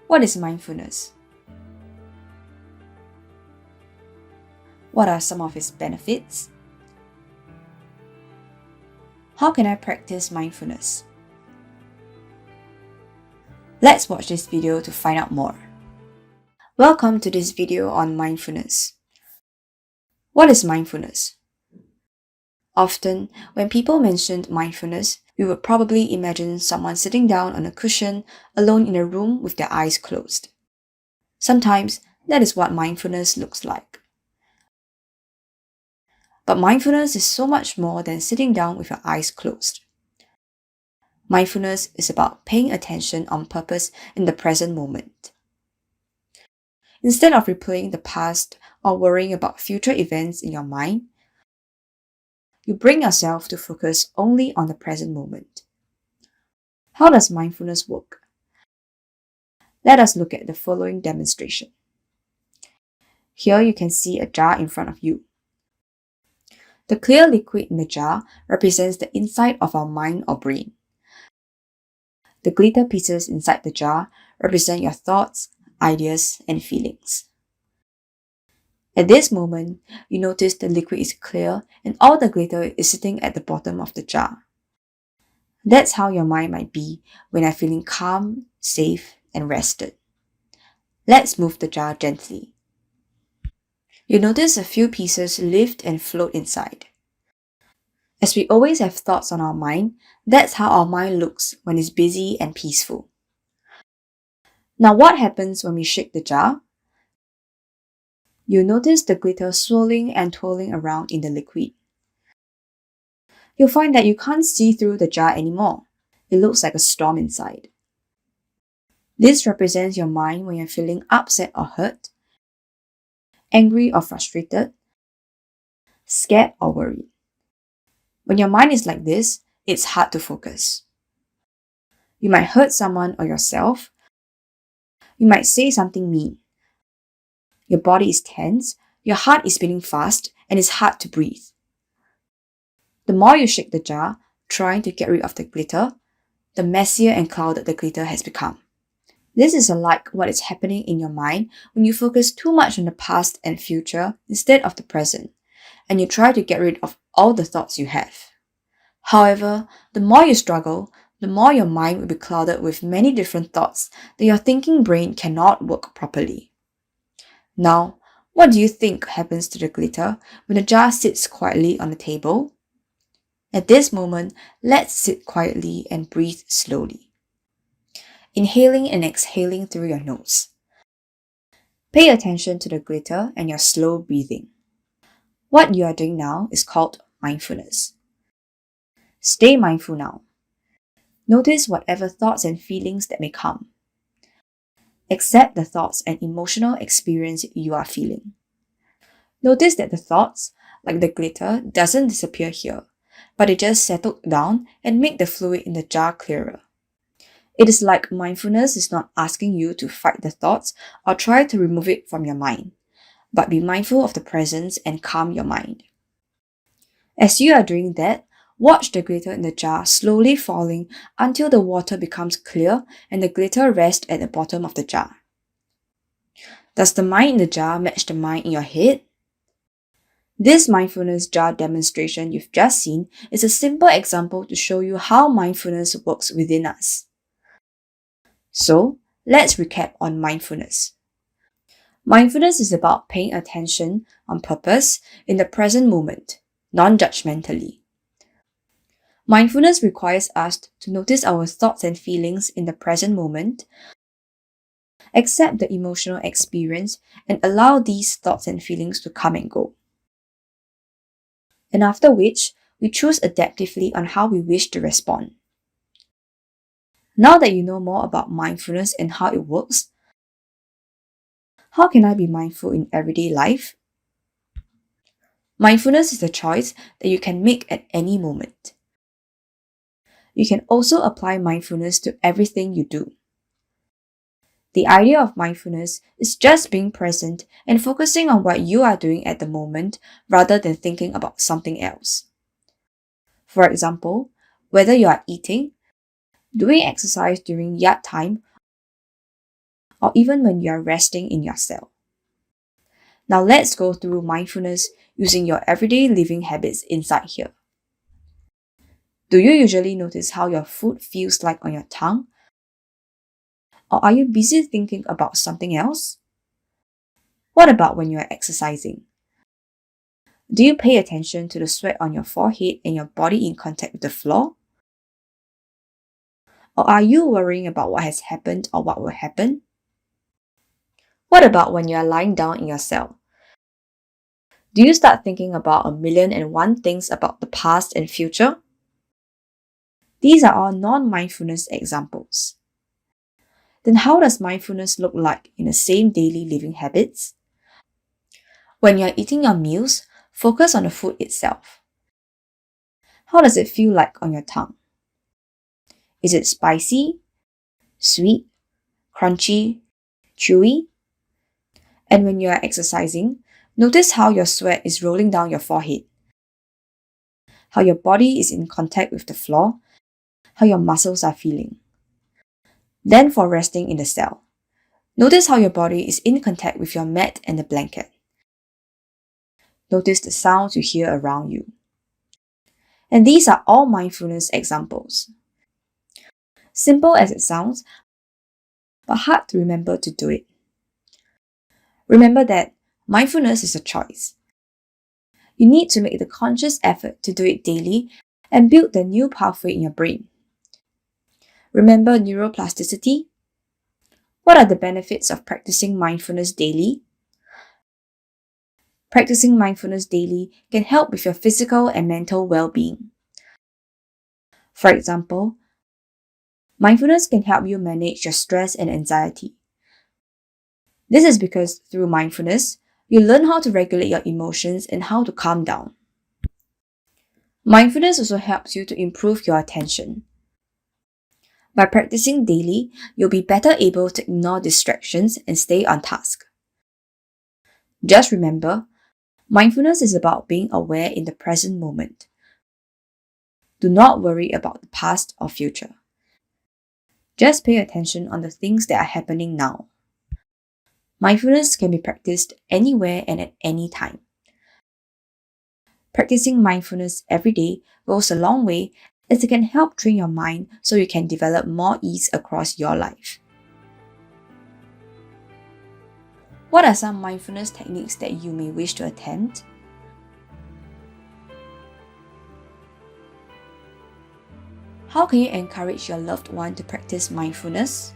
What is mindfulness? What are some of its benefits? How can I practice mindfulness? Let's watch this video to find out more. Welcome to this video on mindfulness. What is mindfulness? Often, when people mention mindfulness, we would probably imagine someone sitting down on a cushion, alone in a room with their eyes closed. Sometimes, that is what mindfulness looks like. But mindfulness is so much more than sitting down with your eyes closed. Mindfulness is about paying attention on purpose in the present moment. Instead of replaying the past or worrying about future events in your mind, you bring yourself to focus only on the present moment. How does mindfulness work? Let us look at the following demonstration. Here you can see a jar in front of you. The clear liquid in the jar represents the inside of our mind or brain. The glitter pieces inside the jar represent your thoughts, ideas, and feelings. At this moment, you notice the liquid is clear and all the glitter is sitting at the bottom of the jar. That's how your mind might be when you're feeling calm, safe, and rested. Let's move the jar gently. You notice a few pieces lift and float inside. As we always have thoughts on our mind, that's how our mind looks when it's busy and peaceful. Now what happens when we shake the jar? You notice the glitter swirling and twirling around in the liquid. You'll find that you can't see through the jar anymore. It looks like a storm inside. This represents your mind when you're feeling upset or hurt, angry or frustrated, scared or worried. When your mind is like this, it's hard to focus. You might hurt someone or yourself. You might say something mean. Your body is tense, your heart is beating fast, and it's hard to breathe. The more you shake the jar, trying to get rid of the glitter, the messier and clouded the glitter has become. This is unlike what is happening in your mind when you focus too much on the past and future instead of the present, and you try to get rid of all the thoughts you have. However, the more you struggle, the more your mind will be clouded with many different thoughts that your thinking brain cannot work properly. Now, what do you think happens to the glitter when the jar sits quietly on the table? At this moment, let's sit quietly and breathe slowly. Inhaling and exhaling through your nose. Pay attention to the glitter and your slow breathing. What you are doing now is called mindfulness. Stay mindful now. Notice whatever thoughts and feelings that may come. Accept the thoughts and emotional experience you are feeling. Notice that the thoughts, like the glitter, doesn't disappear here, but it just settled down and make the fluid in the jar clearer. It is like mindfulness is not asking you to fight the thoughts or try to remove it from your mind, but be mindful of the presence and calm your mind. As you are doing that, watch the glitter in the jar slowly falling until the water becomes clear and the glitter rests at the bottom of the jar. Does the mind in the jar match the mind in your head? This mindfulness jar demonstration you've just seen is a simple example to show you how mindfulness works within us. So, let's recap on mindfulness. Mindfulness is about paying attention on purpose in the present moment, non-judgmentally. Mindfulness requires us to notice our thoughts and feelings in the present moment, accept the emotional experience, and allow these thoughts and feelings to come and go. And after which, we choose adaptively on how we wish to respond. Now that you know more about mindfulness and how it works, how can I be mindful in everyday life? Mindfulness is a choice that you can make at any moment. You can also apply mindfulness to everything you do. The idea of mindfulness is just being present and focusing on what you are doing at the moment rather than thinking about something else. For example, whether you are eating, doing exercise during yard time, or even when you are resting in your cell. Now let's go through mindfulness using your everyday living habits inside here. Do you usually notice how your food feels like on your tongue? Or are you busy thinking about something else? What about when you are exercising? Do you pay attention to the sweat on your forehead and your body in contact with the floor? Or are you worrying about what has happened or what will happen? What about when you are lying down in your cell? Do you start thinking about 1,000,001 things about the past and future? These are all non-mindfulness examples. Then how does mindfulness look like in the same daily living habits? When you're eating your meals, focus on the food itself. How does it feel like on your tongue? Is it spicy, sweet, crunchy, chewy? And when you are exercising, notice how your sweat is rolling down your forehead, how your body is in contact with the floor, how your muscles are feeling. Then for resting in the cell, notice how your body is in contact with your mat and the blanket. Notice the sounds you hear around you. And these are all mindfulness examples. Simple as it sounds, but hard to remember to do it. Remember that mindfulness is a choice. You need to make the conscious effort to do it daily and build the new pathway in your brain. Remember neuroplasticity? What are the benefits of practicing mindfulness daily? Practicing mindfulness daily can help with your physical and mental well-being. For example, mindfulness can help you manage your stress and anxiety. This is because through mindfulness, you learn how to regulate your emotions and how to calm down. Mindfulness also helps you to improve your attention. By practicing daily, you'll be better able to ignore distractions and stay on task. Just remember, mindfulness is about being aware in the present moment. Do not worry about the past or future. Just pay attention on the things that are happening now. Mindfulness can be practiced anywhere and at any time. Practicing mindfulness every day goes a long way as it can help train your mind so you can develop more ease across your life. What are some mindfulness techniques that you may wish to attempt? How can you encourage your loved one to practice mindfulness?